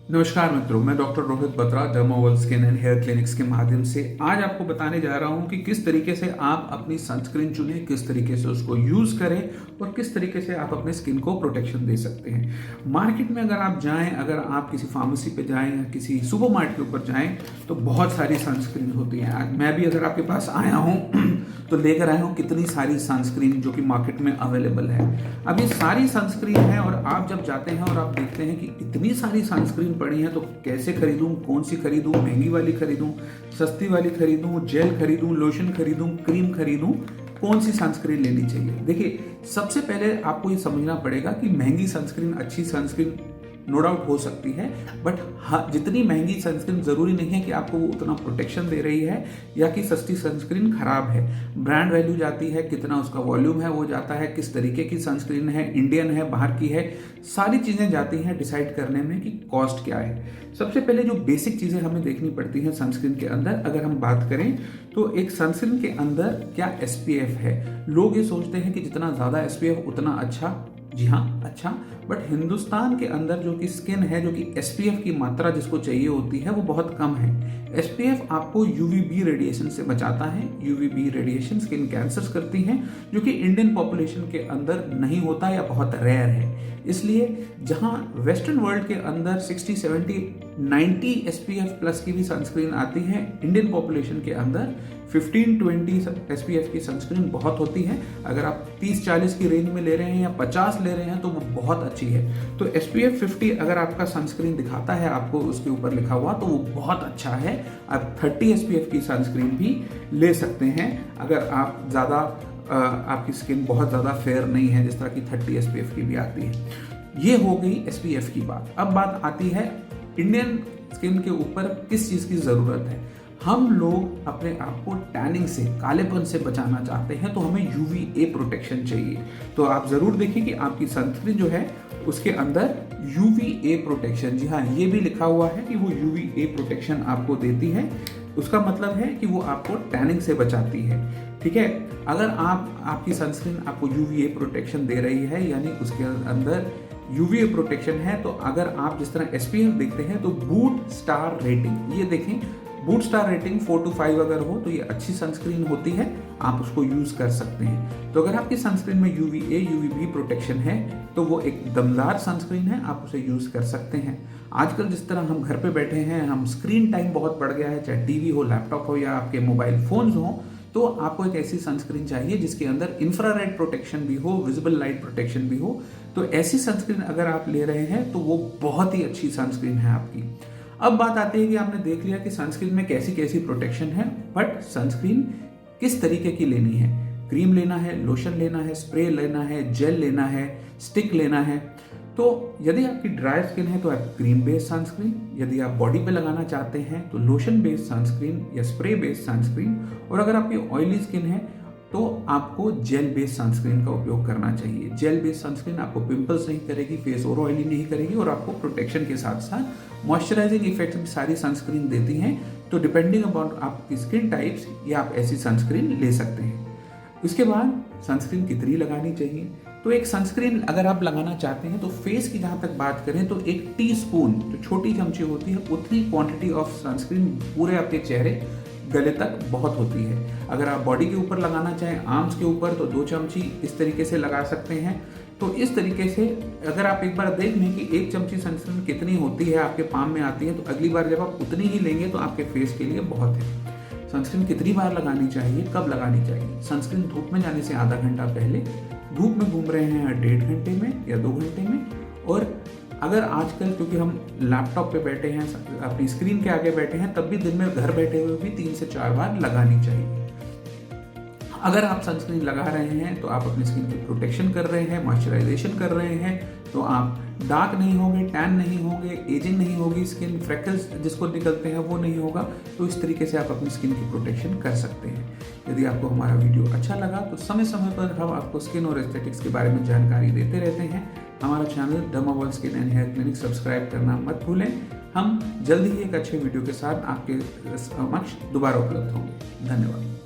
नमस्कार मित्रों, मैं doctor Rohit Batra Dermaworld skin and hair clinics के माध्यम से आज आपको बताने जा रहा हूं कि किस तरीके से आप अपनी सनस्क्रीन चुनें, किस तरीके से उसको यूज़ करें और किस तरीके से आप अपने स्किन को प्रोटेक्शन दे सकते हैं। मार्केट में अगर आप जाएं, अगर आप किसी फार्मेसी पे जाएं या किसी सुपरमार्केट के ऊपर जाएं तो बहुत सारी सनस्क्रीन होती हैं। आज मैं भी अगर आपके पास आया हूँ तो लेकर आया हूँ कितनी सारी सनस्क्रीन जो कि मार्केट में अवेलेबल है। अब ये सारी सनस्क्रीन है और आप जब जाते हैं और आप देखते हैं कि इतनी सारी सनस्क्रीन पड़ी है तो कैसे खरीदूं, कौन सी खरीदूं, महंगी वाली खरीदूं, सस्ती वाली खरीदूं, जेल खरीदूं, लोशन खरीदूं, क्रीम खरीदूं, कौन सी सनस्क्रीन लेनी चाहिए। देखिए, सबसे पहले आपको ये समझना पड़ेगा कि महंगी सनस्क्रीन अच्छी सनस्क्रीन नो डाउट हो सकती है, बट जितनी महंगी सनस्क्रीन जरूरी नहीं है कि आपको वो उतना प्रोटेक्शन दे रही है या कि सस्ती सनस्क्रीन खराब है। ब्रांड वैल्यू जाती है, कितना उसका वॉल्यूम है वो जाता है, किस तरीके की सनस्क्रीन है, इंडियन है, बाहर की है, सारी चीजें जाती हैं डिसाइड करने में कि कॉस्ट क्या है। सबसे पहले जो बेसिक चीजें हमें देखनी पड़ती हैं सनस्क्रीन के अंदर, अगर हम बात करें तो एक सनस्क्रीन के अंदर क्या SPF है। लोग ये सोचते हैं कि जितना ज्यादा SPF उतना अच्छा। जी हाँ, अच्छा, बट हिंदुस्तान के अंदर जो कि स्किन है, जो कि SPF की मात्रा जिसको चाहिए होती है वो बहुत कम है। SPF आपको UVB रेडिएशन से बचाता है। UVB रेडिएशन स्किन कैंसर्स करती हैं, जो कि इंडियन पॉपुलेशन के अंदर नहीं होता या बहुत रेयर है। इसलिए जहां वेस्टर्न वर्ल्ड के अंदर 60, 70, 90 SPF प्लस की भी सनस्क्रीन आती है, इंडियन पॉपुलेशन के अंदर 15-20 SPF की सनस्क्रीन बहुत होती है। अगर आप 30-40 की रेंज में ले रहे हैं या 50 ले रहे हैं तो वो बहुत अच्छी है। तो SPF 50 अगर आपका सनस्क्रीन दिखाता है आपको उसके ऊपर लिखा हुआ तो वो बहुत अच्छा है। आप 30 SPF की सनस्क्रीन भी ले सकते हैं अगर आप ज़्यादा आपकी स्किन बहुत ज़्यादा फेयर नहीं है, जिस तरह की 30 SPF की भी आती है। ये हो गई SPF की बात। अब बात आती है इंडियन स्किन के ऊपर किस चीज़ की ज़रूरत है। हम लोग अपने आप को टैनिंग से, कालेपन से बचाना चाहते हैं तो हमें UVA प्रोटेक्शन चाहिए। तो आप ज़रूर देखिए कि आपकी सनस्क्रीन जो है उसके अंदर UVA प्रोटेक्शन, जी हाँ, ये भी लिखा हुआ है कि वो UVA प्रोटेक्शन आपको देती है। उसका मतलब है कि वो आपको टैनिंग से बचाती है। ठीक है, अगर आपकी सनस्क्रीन आपको UVA प्रोटेक्शन दे रही है, यानी उसके अंदर UVA प्रोटेक्शन है, तो अगर आप जिस तरह SPF देखते हैं तो बूट स्टार रेटिंग, ये देखें, बूट स्टार रेटिंग 4 to 5 अगर हो तो ये अच्छी सनस्क्रीन होती है, आप उसको यूज कर सकते हैं। तो अगर आपकी सनस्क्रीन में UVA UVB प्रोटेक्शन है तो वो एक दमदार सनस्क्रीन है, आप उसे यूज कर सकते हैं। आजकल जिस तरह हम घर पे बैठे हैं, हम स्क्रीन टाइम बहुत बढ़ गया है, चाहे टीवी हो, लैपटॉप हो या आपके मोबाइल फोन्स हो, तो आपको एक ऐसी सनस्क्रीन चाहिए जिसके अंदर इंफ्रारेड प्रोटेक्शन भी हो, विजिबल लाइट प्रोटेक्शन भी हो। तो ऐसी सनस्क्रीन अगर आप ले रहे हैं तो वो बहुत ही अच्छी सनस्क्रीन है आपकी। अब बात आती है कि आपने देख लिया कि सनस्क्रीन में कैसी कैसी प्रोटेक्शन है, बट सनस्क्रीन किस तरीके की लेनी है। क्रीम लेना है, लोशन लेना है, स्प्रे लेना है, जेल लेना है, स्टिक लेना है। तो यदि आपकी ड्राई स्किन है तो आप क्रीम बेस्ड सनस्क्रीन, यदि आप बॉडी पे लगाना चाहते हैं तो लोशन बेस्ड सनस्क्रीन या स्प्रे बेस्ड सनस्क्रीन, और अगर आपकी ऑयली स्किन है तो आपको जेल बेस्ड सनस्क्रीन का उपयोग करना चाहिए। जेल बेस्ड सनस्क्रीन आपको पिंपल्स नहीं करेगी, फेस और ऑयली नहीं करेगी और आपको प्रोटेक्शन के साथ साथ मॉइस्चराइजिंग इफेक्ट भी सारी सनस्क्रीन देती हैं। तो डिपेंडिंग अपॉन आपकी स्किन टाइप्स ये आप ऐसी सनस्क्रीन ले सकते हैं। उसके बाद सनस्क्रीन कितनी लगानी चाहिए, तो एक सनस्क्रीन अगर आप लगाना चाहते हैं तो फेस की जहाँ तक बात करें तो 1 टीस्पून, जो छोटी चमची होती है, उतनी क्वांटिटी ऑफ सनस्क्रीन पूरे आपके चेहरे गले तक बहुत होती है। अगर आप बॉडी के ऊपर लगाना चाहें, आर्म्स के ऊपर, तो 2 चमची इस तरीके से लगा सकते हैं। तो इस तरीके से अगर आप एक बार देख लें कि 1 चमची सनस्क्रीन कितनी होती है, आपके पाम में आती है, तो अगली बार जब आप उतनी ही लेंगे तो आपके फेस के लिए बहुत है। सनस्क्रीन कितनी बार लगानी चाहिए, कब लगानी चाहिए। सनस्क्रीन धूप में जाने से आधा घंटा पहले, धूप में घूम रहे हैं 1.5 घंटे में या 2 घंटे में, और अगर आजकल क्योंकि हम लैपटॉप पे बैठे हैं, अपनी स्क्रीन के आगे बैठे हैं, तब भी दिन में घर बैठे हुए भी 3 से 4 बार लगानी चाहिए। अगर आप सनस्क्रीन लगा रहे हैं तो आप अपनी स्किन की प्रोटेक्शन कर रहे हैं, मॉइस्चराइजेशन कर रहे हैं, तो आप डार्क नहीं होंगे, टैन नहीं होंगे, एजिंग नहीं होगी, स्किन फ्रेकल्स जिसको निकलते हैं वो नहीं होगा। तो इस तरीके से आप अपनी स्किन की प्रोटेक्शन कर सकते हैं। यदि आपको हमारा वीडियो अच्छा लगा तो समय समय पर हम आपको स्किन और एस्थेटिक्स के बारे में जानकारी देते रहते हैं। हमारा channel Dermaworld skin and hair clinic subscribe करना मत भूलें। हम जल्द ही एक अच्छे वीडियो के साथ आपके समक्ष दोबारा उपलब्ध होंगे। धन्यवाद।